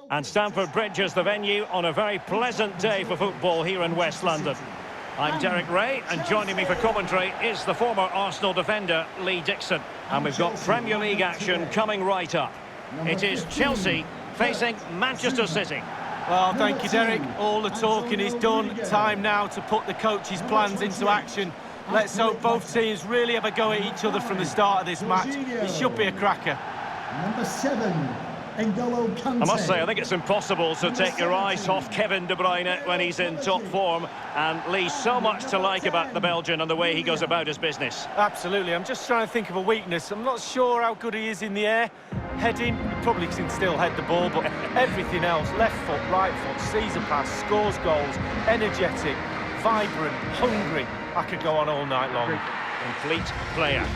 And Stamford Bridge is the venue on a very pleasant day for football here in West London. I'm Derek Ray, and joining me for commentary is the former Arsenal defender, Lee Dixon. And we've got Premier League action coming right up. It is Chelsea facing Manchester City. Well, thank you, Derek. All the talking is done. Time now to put the coach's plans into action. Let's hope both teams really have a go at each other from the start of this match. It should be a cracker. Number 7, N'Golo Kante. I must say, I think it's impossible to take your eyes off Kevin De Bruyne when he's in top form. And Lee, so much to like about the Belgian and the way he goes about his business. Absolutely. I'm just trying to think of a weakness. I'm not sure how good he is in the air. Heading, he probably can still head the ball, but everything else, left foot, right foot, sees a pass, scores goals, energetic, vibrant, hungry. I could go on all night long. Complete player.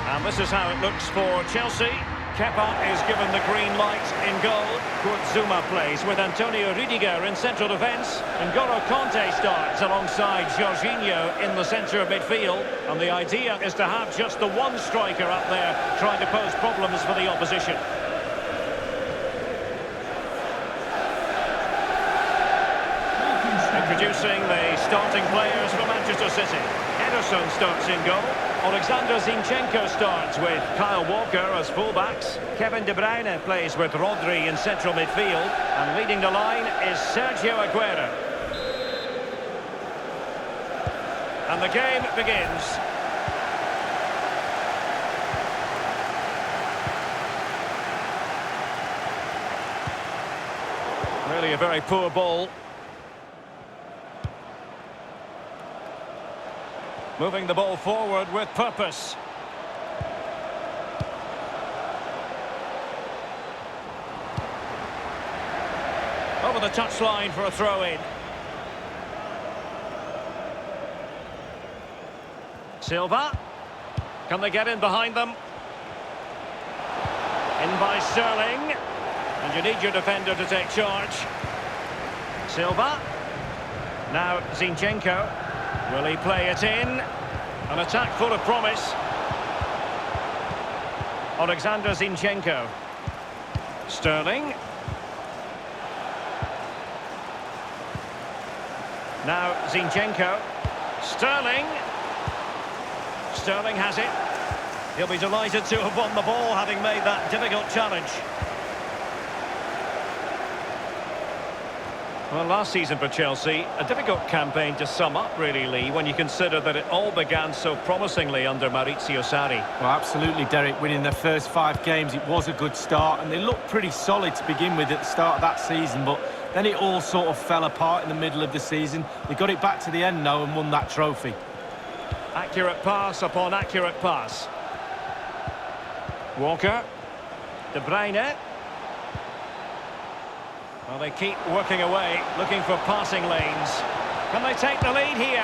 And this is how it looks for Chelsea. Kepa is given the green light in goal. Kurt Zouma plays with Antonio Rüdiger in central defence. N'Golo Kante starts alongside Jorginho in the centre of midfield. And the idea is to have just the one striker up there trying to pose problems for the opposition. Introducing the starting players for Manchester City. Ederson starts in goal. Alexander Zinchenko starts with Kyle Walker as fullbacks. Kevin De Bruyne plays with Rodri in central midfield. And leading the line is Sergio Aguero. And the game begins. Really a very poor ball. Moving the ball forward with purpose. Over the touchline for a throw-in. Silva. Can they get in behind them? In by Sterling. And you need your defender to take charge. Silva. Now Zinchenko. Will he play it in? An attack full of promise. Alexander Zinchenko. Sterling. Now Zinchenko. Sterling. Sterling has it. He'll be delighted to have won the ball, having made that difficult challenge. Well, last season for Chelsea, a difficult campaign to sum up, really, Lee, when you consider that it all began so promisingly under Maurizio Sarri. Well, absolutely, Derek. Winning their first 5 games, it was a good start, and they looked pretty solid to begin with at the start of that season, but then it all sort of fell apart in the middle of the season. They got it back to the end now and won that trophy. Accurate pass upon accurate pass. Walker. De Bruyne. Well, they keep working away, looking for passing lanes. Can they take the lead here?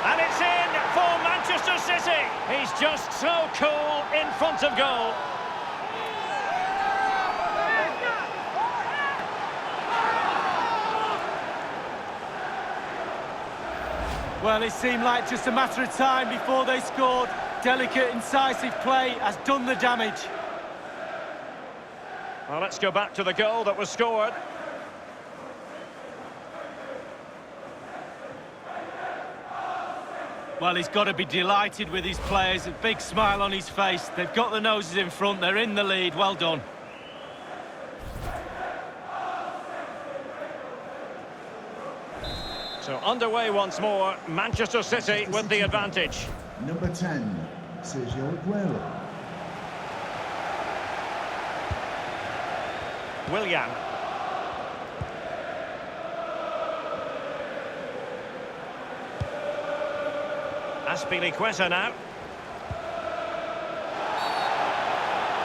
And it's in for Manchester City. He's just so cool in front of goal. Well, it seemed like just a matter of time before they scored. Delicate, incisive play has done the damage. Well, let's go back to the goal that was scored. Well, he's got to be delighted with his players. A big smile on his face. They've got the noses in front. They're in the lead. Well done. So underway once more. Manchester City with the advantage. Number 10, Sergio Aguero. Willian. Azpilicueta now.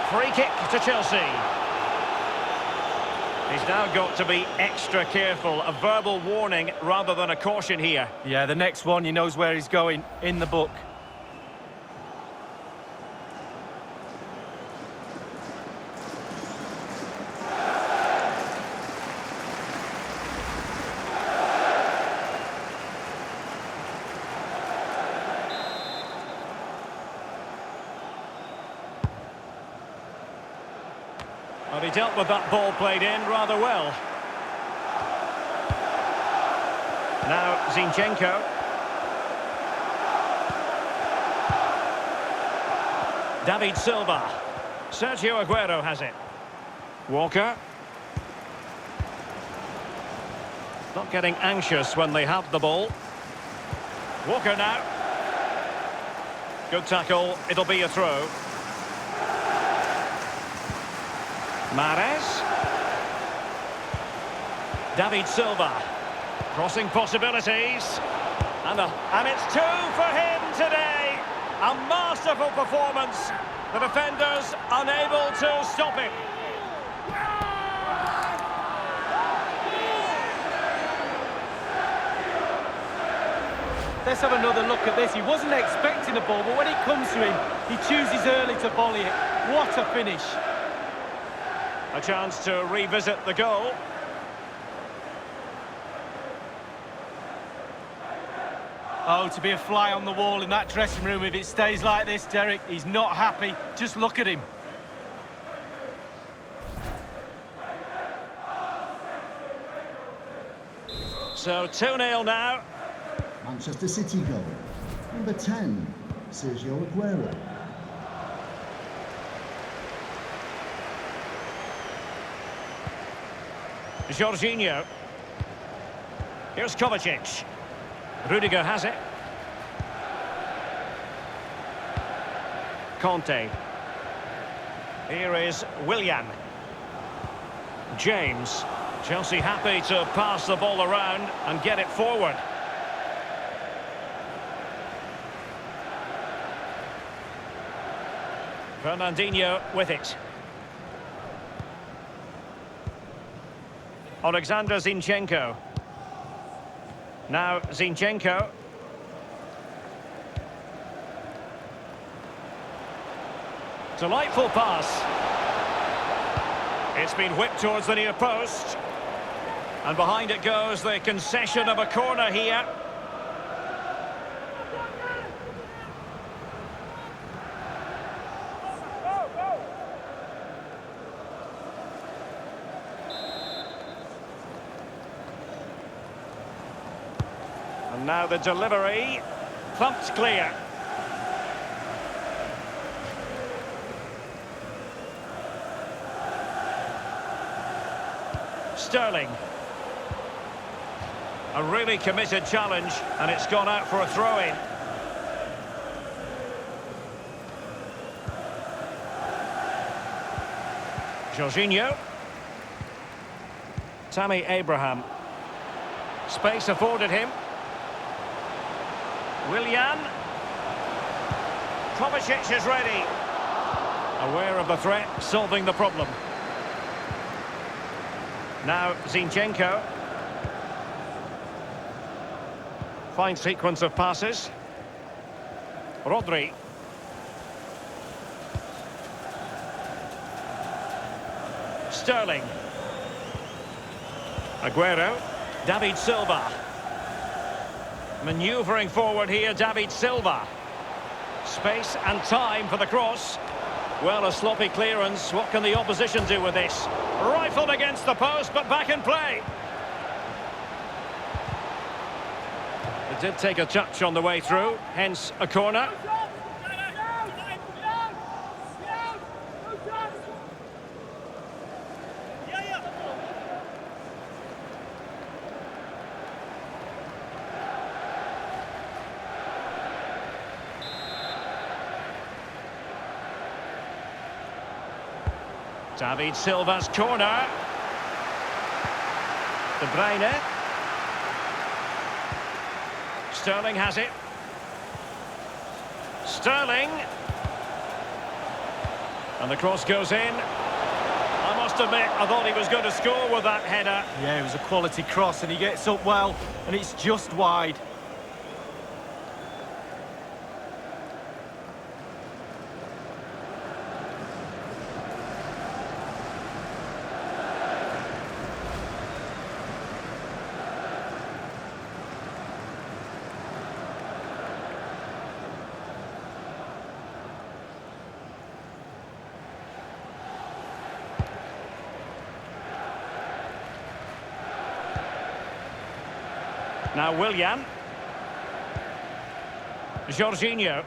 Free kick to Chelsea. He's now got to be extra careful. A verbal warning rather than a caution here. Yeah, the next one, he knows where he's going. In the book. Well, he dealt with that ball played in rather well. Now Zinchenko. David Silva. Sergio Aguero has it. Walker. Not getting anxious when they have the ball. Walker now. Good tackle. It'll be a throw. Mahrez. David Silva. Crossing possibilities. And it's two for him today. A masterful performance. The defenders unable to stop him. Let's have another look at this. He wasn't expecting the ball, but when it comes to him, he chooses early to volley it. What a finish. A chance to revisit the goal. Oh, to be a fly on the wall in that dressing room if it stays like this, Derek. He's not happy. Just look at him. So 2-0 now. Manchester City goal. Number 10, Sergio Aguero. Jorginho. Here's Kovacic. Rudiger has it. Conte. Here is Willian. James. Chelsea happy to pass the ball around and get it forward. Fernandinho with it. Alexander Zinchenko. Now Zinchenko. Delightful pass. It's been whipped towards the near post. And behind it goes the concession of a corner here. And now the delivery, thumped clear. Sterling. A really committed challenge, and it's gone out for a throw-in. Jorginho. Tammy Abraham. Space afforded him. Willian. Kovacic is ready. Aware of the threat, solving the problem. Now Zinchenko. Fine sequence of passes. Rodri. Sterling. Aguero. David Silva. Manoeuvring forward here, David Silva. Space and time for the cross. Well, a sloppy clearance. What can the opposition do with this? Rifled against the post, but back in play. It did take a touch on the way through, hence a corner. David Silva's corner. De Bruyne. Sterling has it. Sterling. And the cross goes in. I must admit, I thought he was going to score with that header. Yeah, it was a quality cross, and he gets up well, and it's just wide. Now Willian. Jorginho.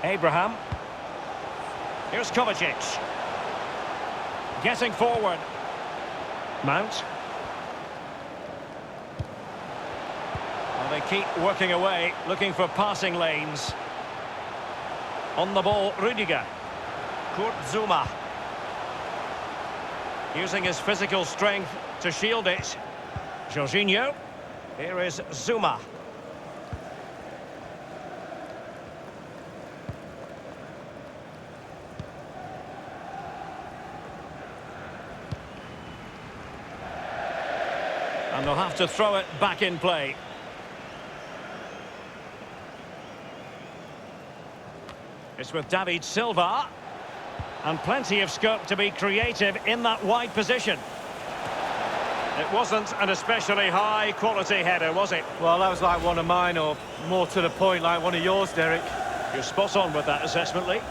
Abraham. Here's Kovacic. Getting forward. Mount. Well, they keep working away, looking for passing lanes. On the ball, Rüdiger. Kurt Zouma. Using his physical strength to shield it. Jorginho. Here is Zouma. And they'll have to throw it back in play. It's with David Silva. And plenty of scope to be creative in that wide position. It wasn't an especially high-quality header, was it? Well, that was like one of mine, or more to the point, like one of yours, Derek. You're spot on with that assessment, Lee.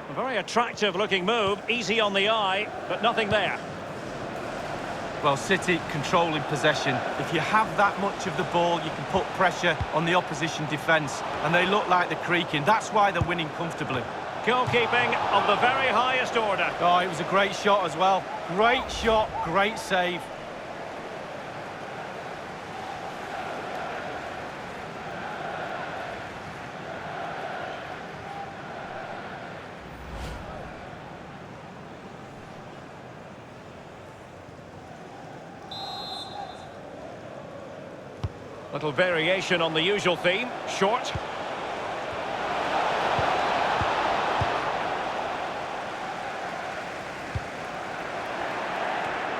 A very attractive-looking move, easy on the eye, but nothing there. Well, City controlling possession. If you have that much of the ball, you can put pressure on the opposition defence, and they look like they're creaking. That's why they're winning comfortably. Goalkeeping of the very highest order. Oh, it was a great shot as well. Great shot, great save. Little variation on the usual theme. Short.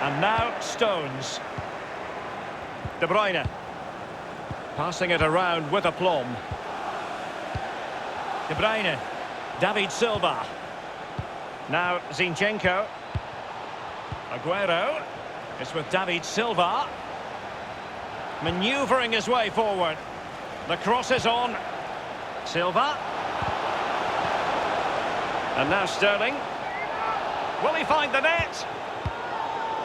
And now Stones. De Bruyne. Passing it around with aplomb. De Bruyne. David Silva. Now Zinchenko. Aguero. It's with David Silva. Manoeuvring his way forward. The cross is on. Silva. And now Sterling. Will he find the net?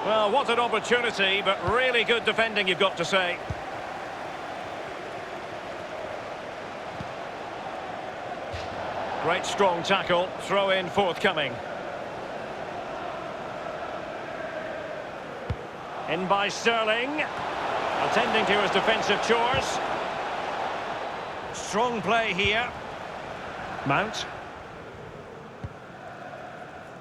Well, what an opportunity, but really good defending, you've got to say. Great strong tackle. Throw in forthcoming. In by Sterling. Attending to his defensive chores. Strong play here. Mount.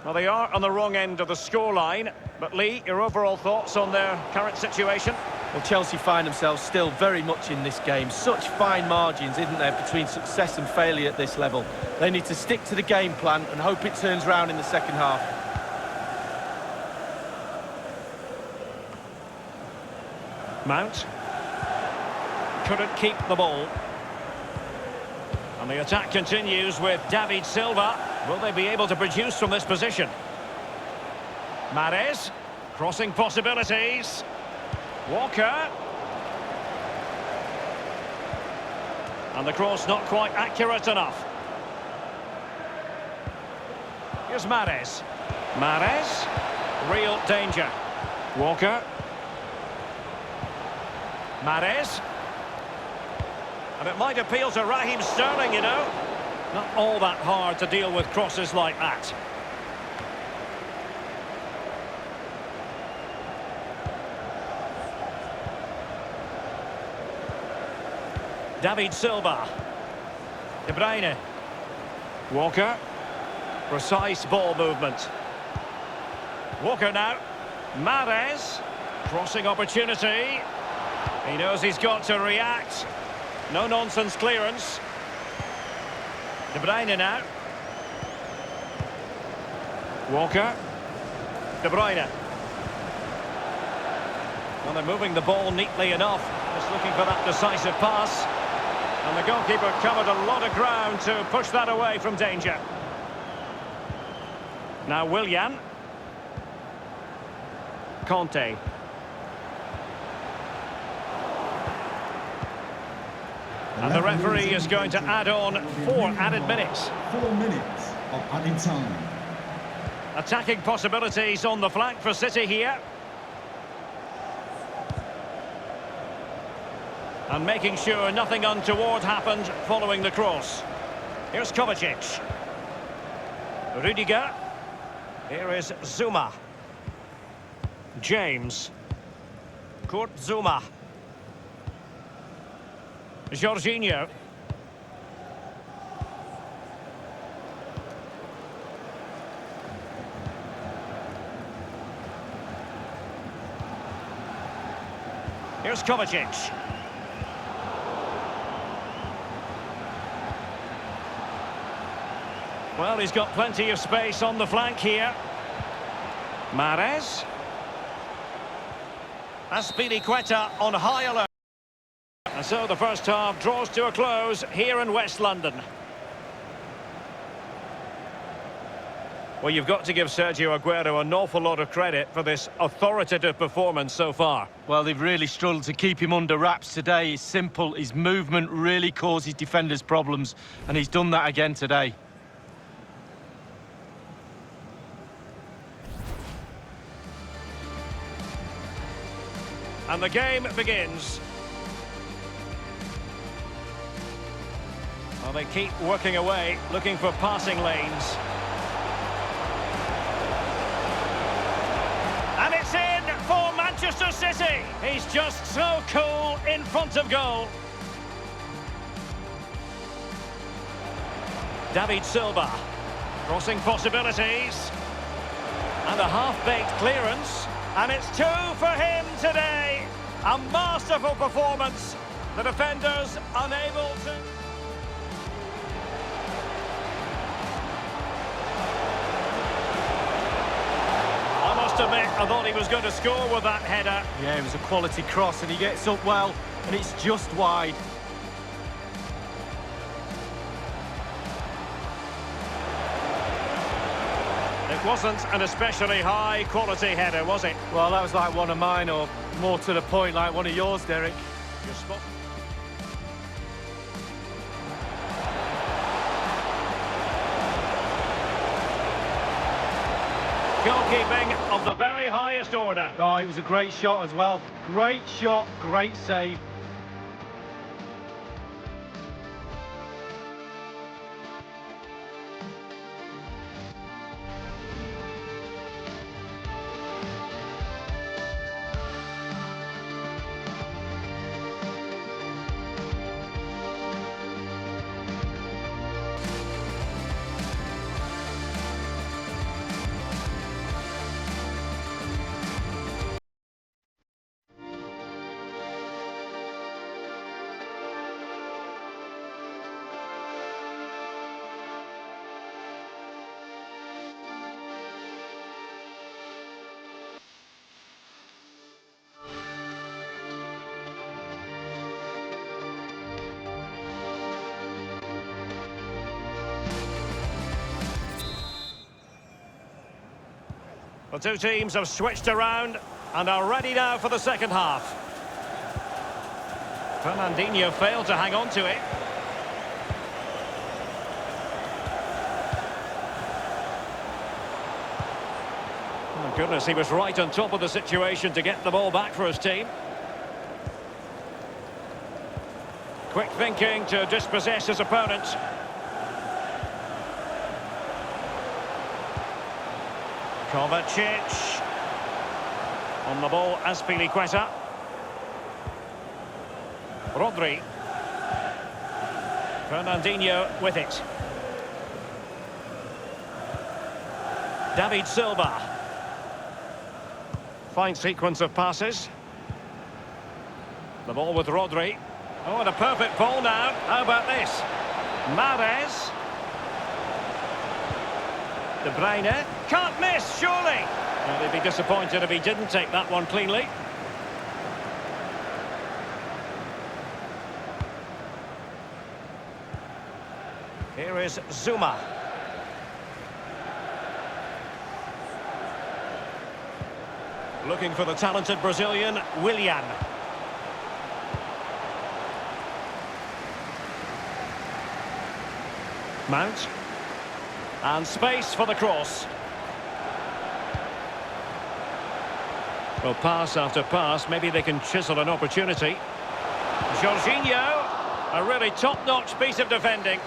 Well, they are on the wrong end of the scoreline. But Lee, your overall thoughts on their current situation? Well, Chelsea find themselves still very much in this game. Such fine margins, isn't there, between success and failure at this level. They need to stick to the game plan and hope it turns round in the second half. Mount. Couldn't keep the ball. And the attack continues with David Silva. Will they be able to produce from this position? Mahrez. Crossing possibilities. Walker. And the cross not quite accurate enough. Here's Mahrez. Mahrez. Real danger. Walker. Mahrez. And it might appeal to Raheem Sterling, you know. Not all that hard to deal with crosses like that. David Silva. De Bruyne. Walker. Precise ball movement. Walker now. Mahrez. Crossing opportunity. He knows he's got to react. No-nonsense clearance. De Bruyne now. Walker. De Bruyne. Well, they're moving the ball neatly enough. Just looking for that decisive pass. And the goalkeeper covered a lot of ground to push that away from danger. Now Willian. Conte. And the referee is going to add on 4 added minutes. 4 minutes of added time. Attacking possibilities on the flank for City here. And making sure nothing untoward happened following the cross. Here's Kovacic. Rudiger. Here is Zuma. James. Kurt Zuma. Jorginho. Here's Kovacic. Well, he's got plenty of space on the flank here. Mahrez. Azpilicueta on high alert. And so the first half draws to a close here in West London. Well, you've got to give Sergio Aguero an awful lot of credit for this authoritative performance so far. Well, they've really struggled to keep him under wraps today. It's simple. His movement really causes defenders problems, and he's done that again today. And the game begins. Well, they keep working away, looking for passing lanes. And it's in for Manchester City. He's just so cool in front of goal. David Silva. Crossing possibilities. And a half-baked clearance. And it's 2 for him today. A masterful performance. The defenders unable to... I must admit, I thought he was going to score with that header. Yeah, it was a quality cross, and he gets up well, and it's just wide. It wasn't an especially high-quality header, was it? Well, that was like one of mine, or more to the point, like one of yours, Derek. Your spot. Goalkeeping of the very highest order. Oh, it was a great shot as well. Great shot, great save. The two teams have switched around and are ready now for the second half. Fernandinho failed to hang on to it. Oh, goodness, he was right on top of the situation to get the ball back for his team. Quick thinking to dispossess his opponent. Kovacic. On the ball, Azpilicueta. Rodri. Fernandinho with it. David Silva. Fine sequence of passes. The ball with Rodri. Oh, and a perfect ball now. How about this? Mahrez. De Bruyne. Can't miss, surely. Well, they'd be disappointed if he didn't take that one cleanly. Here is Zuma. Looking for the talented Brazilian, Willian. Mount. And space for the cross. Well, pass after pass, maybe they can chisel an opportunity. Jorginho, a really top-notch piece of defending.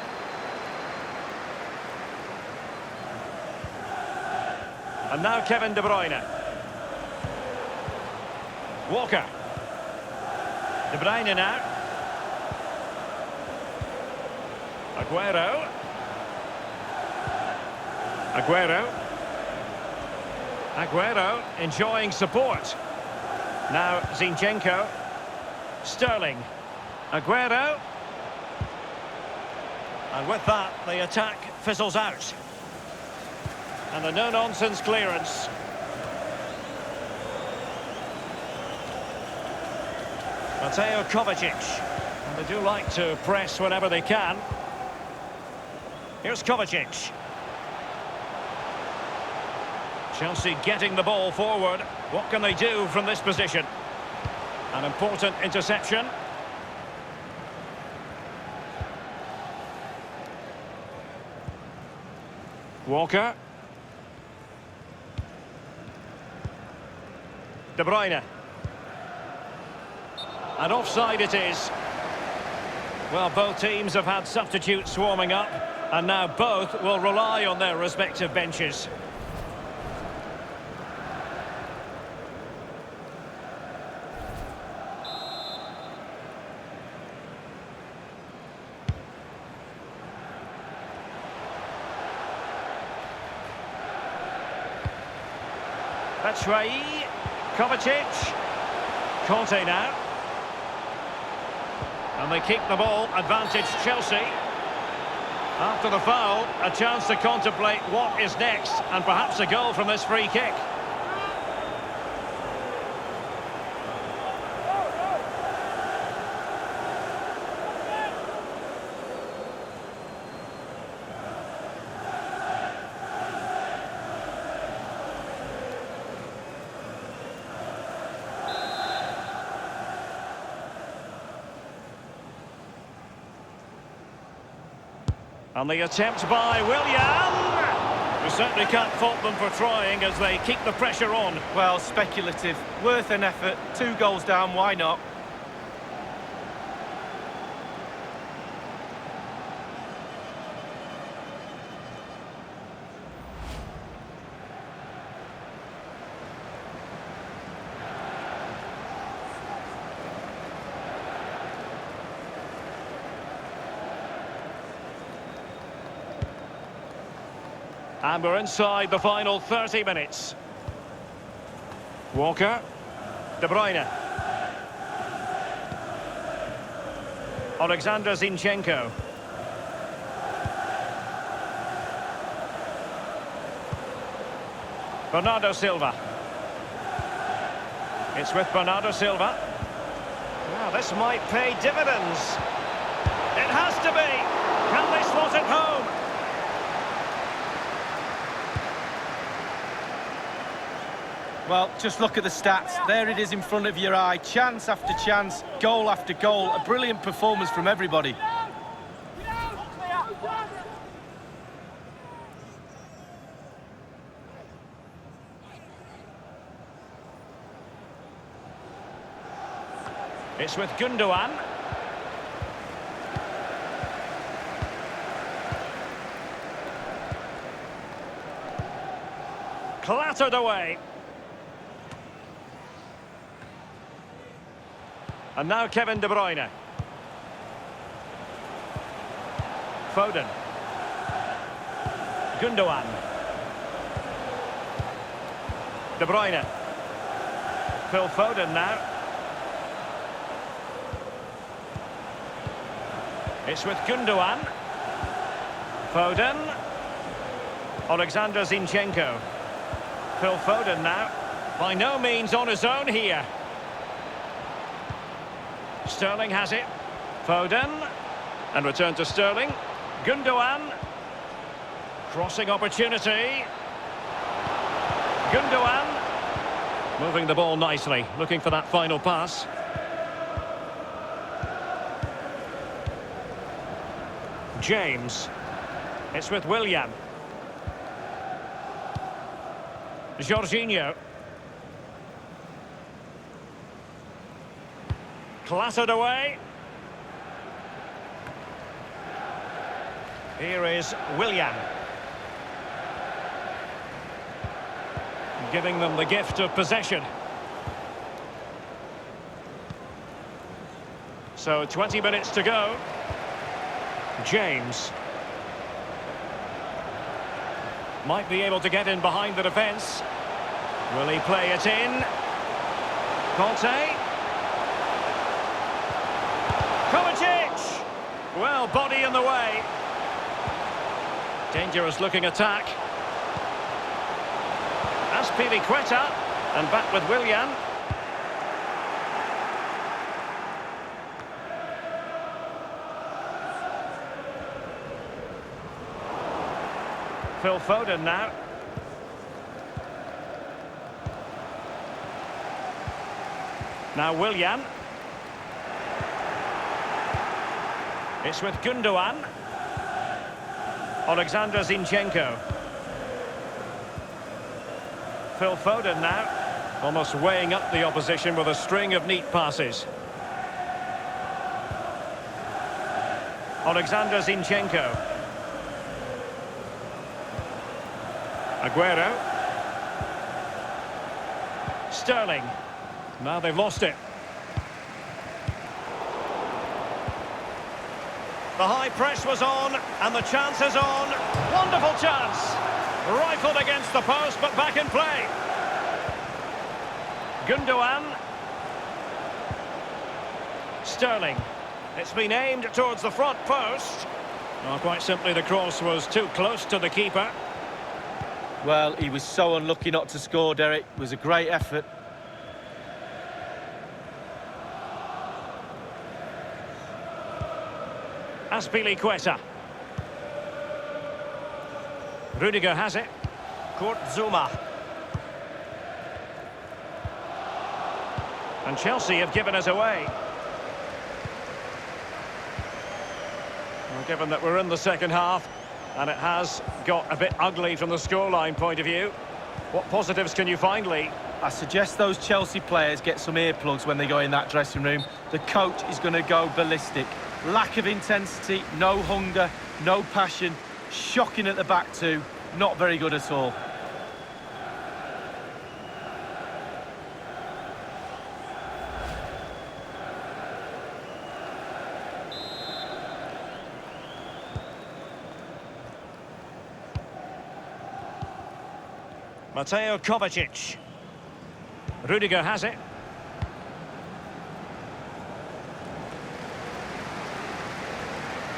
And now Kevin De Bruyne. Walker. De Bruyne now. Aguero. Aguero enjoying support. Now Zinchenko. Sterling. Aguero. And with that, the attack fizzles out. And a no-nonsense clearance. Mateo Kovacic. And they do like to press whenever they can. Here's Kovacic. Chelsea getting the ball forward. What can they do from this position? An important interception. Walker. De Bruyne. And offside it is. Well, both teams have had substitutes swarming up, and now both will rely on their respective benches. Batshuayi, Kovacic, Conte now. And they keep the ball, advantage Chelsea. After the foul, a chance to contemplate what is next, and perhaps a goal from this free kick. And the attempt by Willian. We certainly can't fault them for trying as they keep the pressure on. Well, speculative. Worth an effort. 2 goals down, why not? And we're inside the final 30 minutes. Walker. De Bruyne. Alexander Zinchenko. Bernardo Silva. It's with Bernardo Silva. Now this might pay dividends. It has to be. Can they slot it home? Well, just look at the stats. There it is in front of your eye. Chance after chance, goal after goal. A brilliant performance from everybody. It's with Gundogan. Clattered away. And now Kevin De Bruyne. Foden. Gundogan. De Bruyne. Phil Foden now. It's with Gundogan. Foden. Alexander Zinchenko. Phil Foden now. By no means on his own here. Sterling has it. Foden. And return to Sterling. Gundogan. Crossing opportunity. Gundogan. Moving the ball nicely, looking for that final pass. James. It's with Willian. Jorginho. Clattered away. Here is Willian. Giving them the gift of possession. So 20 minutes to go. James. Might be able to get in behind the defence. Will he play it in? Conte. Kovacic! Well, body in the way. Dangerous looking attack. Azpilicueta, and back with Willian. Phil Foden now. Now Willian. It's with Gundogan. Alexander Zinchenko. Phil Foden now, almost weighing up the opposition with a string of neat passes. Alexander Zinchenko. Aguero. Sterling. Now they've lost it. The high press was on, and the chance is on. Wonderful chance. Rifled against the post, but back in play. Gundogan. Sterling. It's been aimed towards the front post. Well, quite simply, the cross was too close to the keeper. Well, he was so unlucky not to score, Derek. It was a great effort. Azpilicueta. Rudiger has it. Zuma. And Chelsea have given us away. Well, given that we're in the second half, and it has got a bit ugly from the scoreline point of view, what positives can you find, Lee? I suggest those Chelsea players get some earplugs when they go in that dressing room. The coach is going to go ballistic. Lack of intensity, no hunger, no passion. Shocking at the back too. Not very good at all. Mateo Kovacic. Rudiger has it.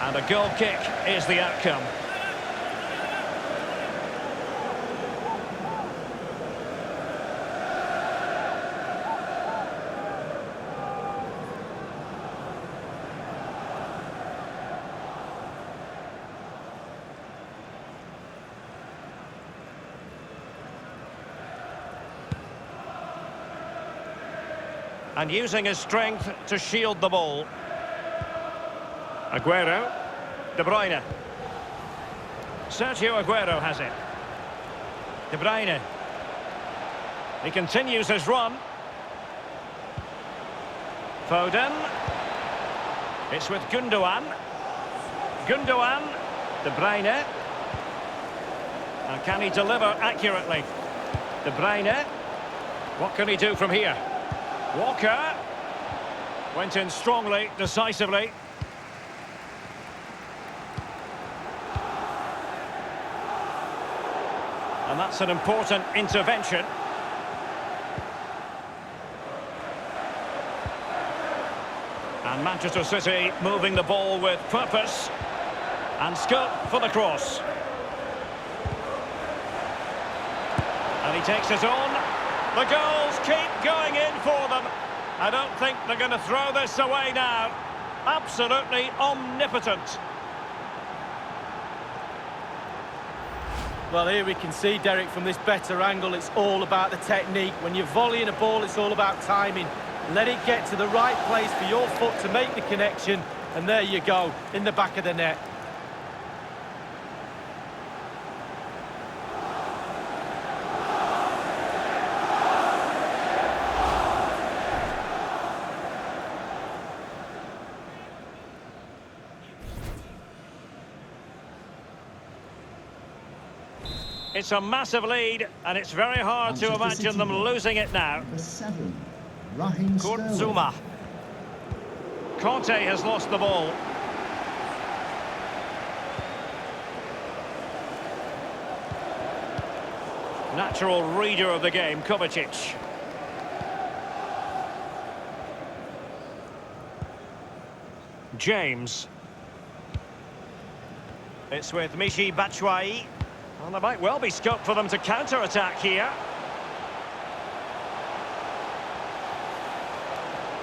And a goal kick is the outcome. And using his strength to shield the ball. Aguero. De Bruyne. Sergio Aguero has it. De Bruyne. He continues his run. Foden. It's with Gundogan. Gundogan. De Bruyne. And can he deliver accurately? De Bruyne. What can he do from here? Walker. Went in strongly, decisively. And that's an important intervention. And Manchester City moving the ball with purpose and scope for the cross. And he takes it on. The goals keep going in for them. I don't think they're going to throw this away now. Absolutely omnipotent. Well, here we can see, Derek, from this better angle, it's all about the technique. When you're volleying a ball, it's all about timing. Let it get to the right place for your foot to make the connection, and there you go, in the back of the net. It's a massive lead, and it's very hard to imagine them losing it now. Number 7, Raheem Kurt Sterling. Zuma. Conte has lost the ball. Natural reader of the game, Kovacic. James. It's with Michy Batshuayi. Well, there might well be scope for them to counter-attack here.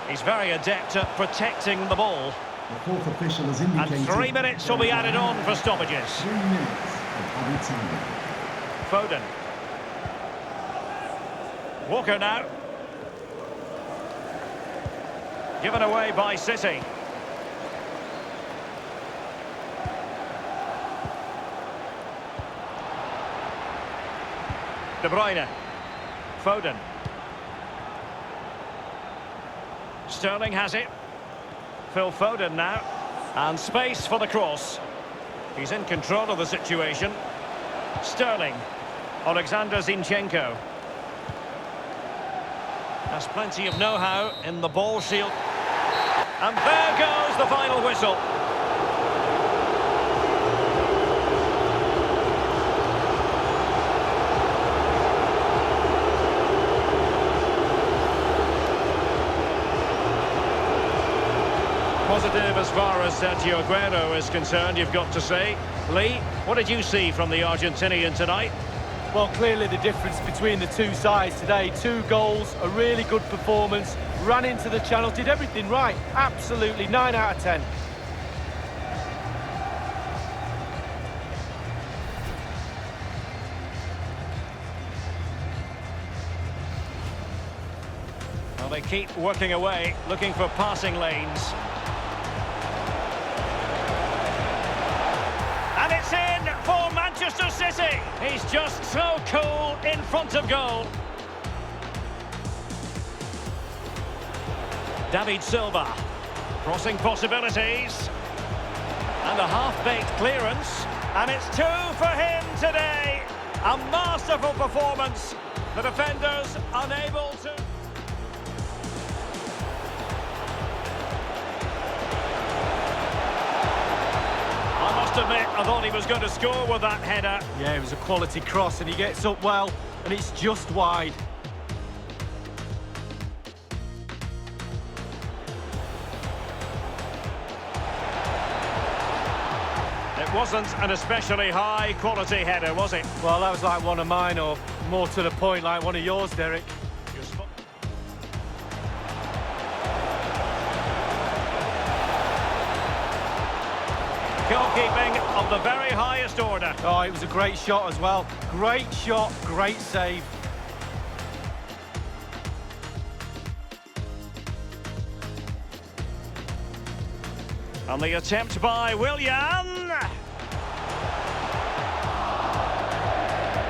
He's very adept at protecting the ball. The fourth official has indicated... And 3 minutes will be added on for stoppages. 3 minutes of added time. Foden. Walker now. Given away by City. De Bruyne. Foden. Sterling has it. Phil Foden now. And space for the cross. He's in control of the situation. Sterling. Alexander Zinchenko. Has plenty of know-how in the ball shield. And there goes the final whistle. Positive as far as Sergio Aguero is concerned, you've got to say. Lee, what did you see from the Argentinian tonight? Well, clearly the difference between the two sides today. 2 goals, a really good performance, ran into the channel, did everything right. Absolutely, 9 out of 10. Well, they keep working away, looking for passing lanes. And it's in for Manchester City. He's just so cool in front of goal. David Silva. Crossing possibilities. And a half-baked clearance. And it's 2 for him today. A masterful performance. The defenders unable to... I must admit, I thought he was going to score with that header. Yeah, it was a quality cross and he gets up well, and it's just wide. It wasn't an especially high-quality header, was it? Well, that was like one of mine, or more to the point, like one of yours, Derek. Goalkeeping of the very highest order. Oh, it was a great shot as well. Great shot, great save. And the attempt by Willian.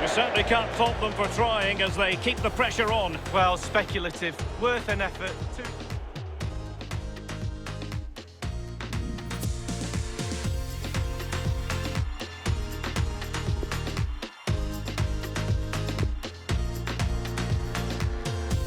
You certainly can't fault them for trying as they keep the pressure on. Well, speculative, worth an effort.